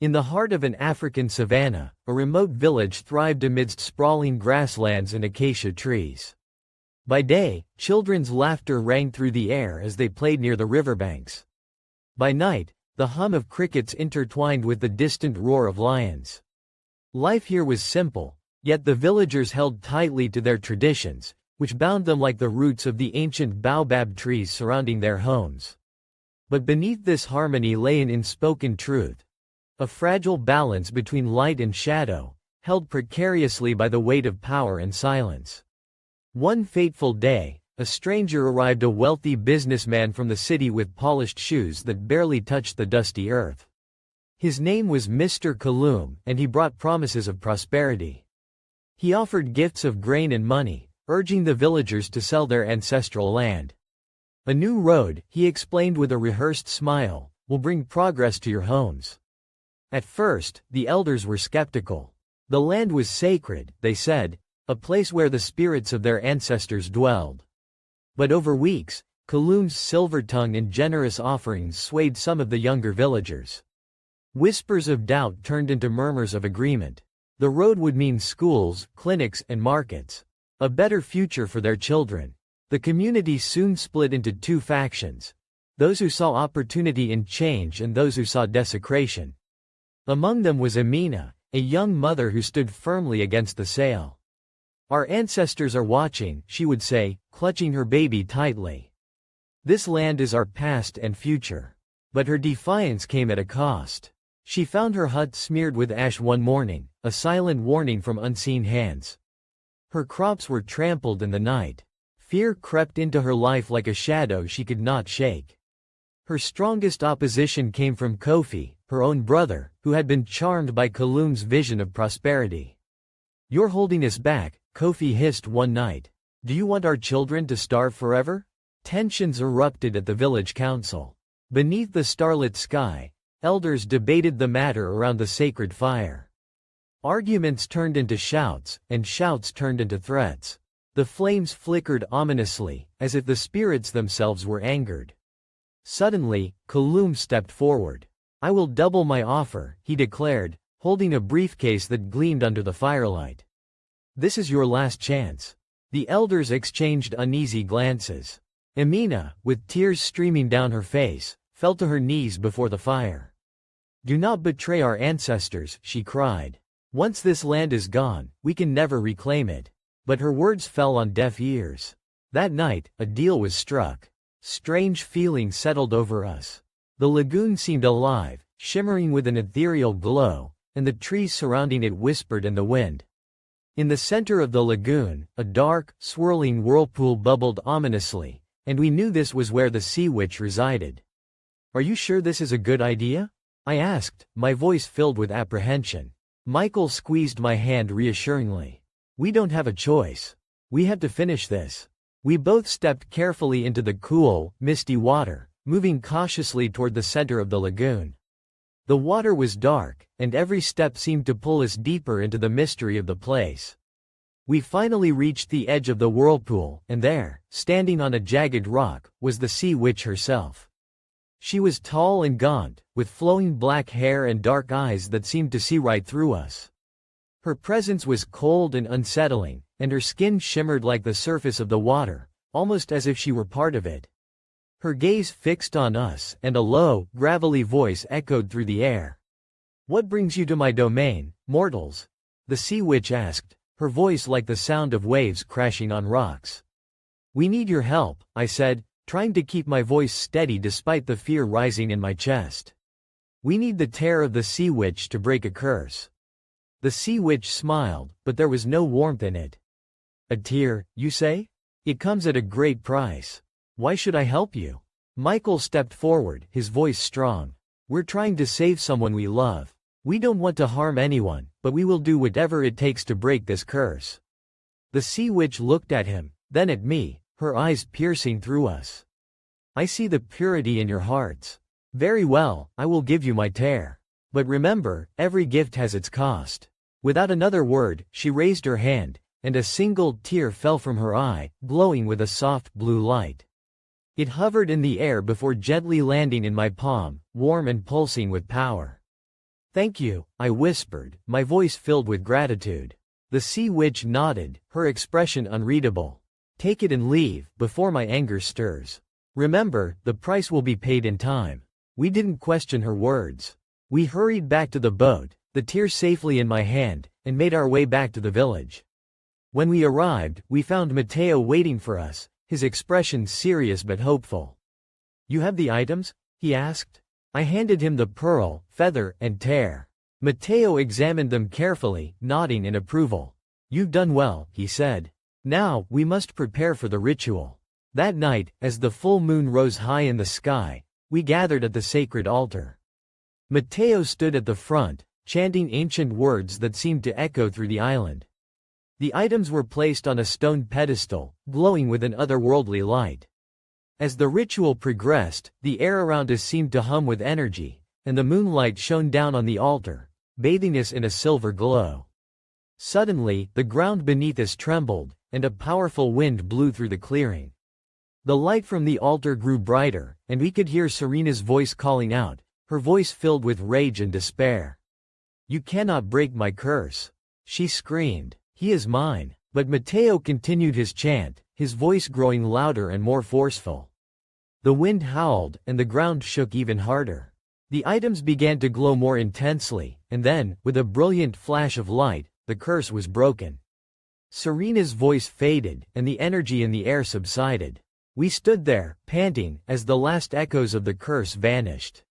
In the heart of an African savanna, a remote village thrived amidst sprawling grasslands and acacia trees. By day, children's laughter rang through the air as they played near the riverbanks. By night, the hum of crickets intertwined with the distant roar of lions. Life here was simple, yet the villagers held tightly to their traditions, which bound them like the roots of the ancient baobab trees surrounding their homes. But beneath this harmony lay an unspoken truth. A fragile balance between light and shadow, held precariously by the weight of power and silence. One fateful day, a stranger arrived, a wealthy businessman from the city with polished shoes that barely touched the dusty earth. His name was Mr. Kaloum, and he brought promises of prosperity. He offered gifts of grain and money, urging the villagers to sell their ancestral land. A new road, he explained with a rehearsed smile, will bring progress to your homes. At first, the elders were skeptical. The land was sacred, they said, a place where the spirits of their ancestors dwelled. But over weeks, Kaloum's silver tongue and generous offerings swayed some of the younger villagers. Whispers of doubt turned into murmurs of agreement. The road would mean schools, clinics, and markets. A better future for their children. The community soon split into two factions. Those who saw opportunity in change and those who saw desecration. Among them was Amina, a young mother who stood firmly against the sale. Our ancestors are watching, she would say, clutching her baby tightly. This land is our past and future. But her defiance came at a cost. She found her hut smeared with ash one morning, a silent warning from unseen hands. Her crops were trampled in the night. Fear crept into her life like a shadow she could not shake. Her strongest opposition came from Kofi, her own brother, who had been charmed by Kaloum's vision of prosperity. "You're holding us back," Kofi hissed one night. "Do you want our children to starve forever?" Tensions erupted at the village council. Beneath the starlit sky, elders debated the matter around the sacred fire. Arguments turned into shouts, and shouts turned into threats. The flames flickered ominously, as if the spirits themselves were angered. Suddenly, Kaloum stepped forward. "I will double my offer," he declared, holding a briefcase that gleamed under the firelight. "This is your last chance." The elders exchanged uneasy glances. Amina, with tears streaming down her face, fell to her knees before the fire. "Do not betray our ancestors," she cried. "Once this land is gone, we can never reclaim it." But her words fell on deaf ears. That night, a deal was struck. Strange feelings settled over us. The lagoon seemed alive, shimmering with an ethereal glow, and the trees surrounding it whispered in the wind. In the center of the lagoon, a dark, swirling whirlpool bubbled ominously, and we knew this was where the sea witch resided. "Are you sure this is a good idea?" I asked, my voice filled with apprehension. Michael squeezed my hand reassuringly. "We don't have a choice. We have to finish this." We both stepped carefully into the cool, misty water, moving cautiously toward the center of the lagoon. The water was dark, and every step seemed to pull us deeper into the mystery of the place. We finally reached the edge of the whirlpool, and there, standing on a jagged rock, was the sea witch herself. She was tall and gaunt, with flowing black hair and dark eyes that seemed to see right through us. Her presence was cold and unsettling, and her skin shimmered like the surface of the water, almost as if she were part of it. Her gaze fixed on us, and a low, gravelly voice echoed through the air. "What brings you to my domain, mortals?" the sea witch asked, her voice like the sound of waves crashing on rocks. "We need your help," I said, trying to keep my voice steady despite the fear rising in my chest. "We need the tear of the sea witch to break a curse." The sea witch smiled, but there was no warmth in it. "A tear, you say? It comes at a great price. Why should I help you?" Michael stepped forward, his voice strong. "We're trying to save someone we love. We don't want to harm anyone, but we will do whatever it takes to break this curse." The sea witch looked at him, then at me, her eyes piercing through us. "I see the purity in your hearts. Very well, I will give you my tear. But remember, every gift has its cost." Without another word, she raised her hand, and a single tear fell from her eye, glowing with a soft blue light. It hovered in the air before gently landing in my palm, warm and pulsing with power. Thank you, I whispered, my voice filled with gratitude. The sea witch nodded, her expression unreadable. Take it and leave, before my anger stirs. Remember, the price will be paid in time. We didn't question her words. We hurried back to the boat, the tear safely in my hand, and made our way back to the village. When we arrived, we found Matteo waiting for us, his expression serious but hopeful. You have the items? He asked. I handed him the pearl, feather, and tear. Matteo examined them carefully, nodding in approval. You've done well, he said. Now, we must prepare for the ritual. That night, as the full moon rose high in the sky, we gathered at the sacred altar. Matteo stood at the front, chanting ancient words that seemed to echo through the island. The items were placed on a stone pedestal, glowing with an otherworldly light. As the ritual progressed, the air around us seemed to hum with energy, and the moonlight shone down on the altar, bathing us in a silver glow. Suddenly, the ground beneath us trembled, and a powerful wind blew through the clearing. The light from the altar grew brighter, and we could hear Serena's voice calling out, her voice filled with rage and despair. You cannot break my curse, she screamed. He is mine. But Matteo continued his chant, his voice growing louder and more forceful. The wind howled, and the ground shook even harder. The items began to glow more intensely, and then, with a brilliant flash of light, the curse was broken. Serena's voice faded, and the energy in the air subsided. We stood there, panting, as the last echoes of the curse vanished.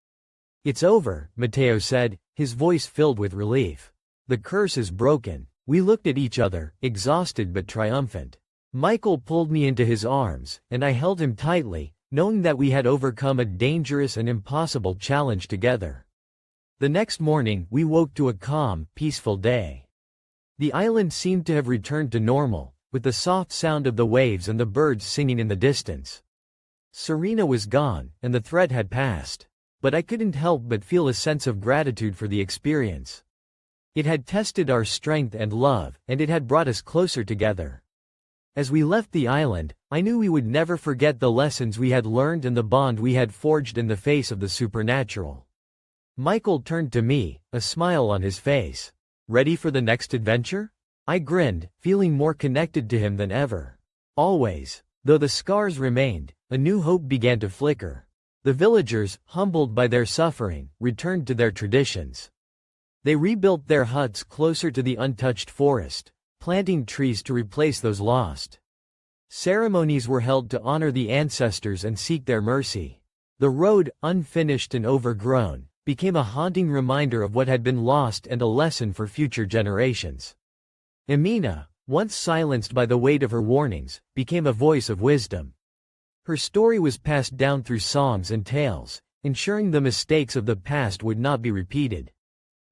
It's over, Matteo said, his voice filled with relief. The curse is broken. We looked at each other, exhausted but triumphant. Michael pulled me into his arms, and I held him tightly, knowing that we had overcome a dangerous and impossible challenge together. The next morning, we woke to a calm, peaceful day. The island seemed to have returned to normal, with the soft sound of the waves and the birds singing in the distance. Serena was gone, and the threat had passed. But I couldn't help but feel a sense of gratitude for the experience. It had tested our strength and love, and it had brought us closer together. As we left the island, I knew we would never forget the lessons we had learned and the bond we had forged in the face of the supernatural. Michael turned to me, a smile on his face. Ready for the next adventure? I grinned, feeling more connected to him than ever. Always. Though the scars remained, a new hope began to flicker. The villagers, humbled by their suffering, returned to their traditions. They rebuilt their huts closer to the untouched forest, planting trees to replace those lost. Ceremonies were held to honor the ancestors and seek their mercy. The road, unfinished and overgrown, became a haunting reminder of what had been lost and a lesson for future generations. Emina, once silenced by the weight of her warnings, became a voice of wisdom. Her story was passed down through songs and tales, ensuring the mistakes of the past would not be repeated.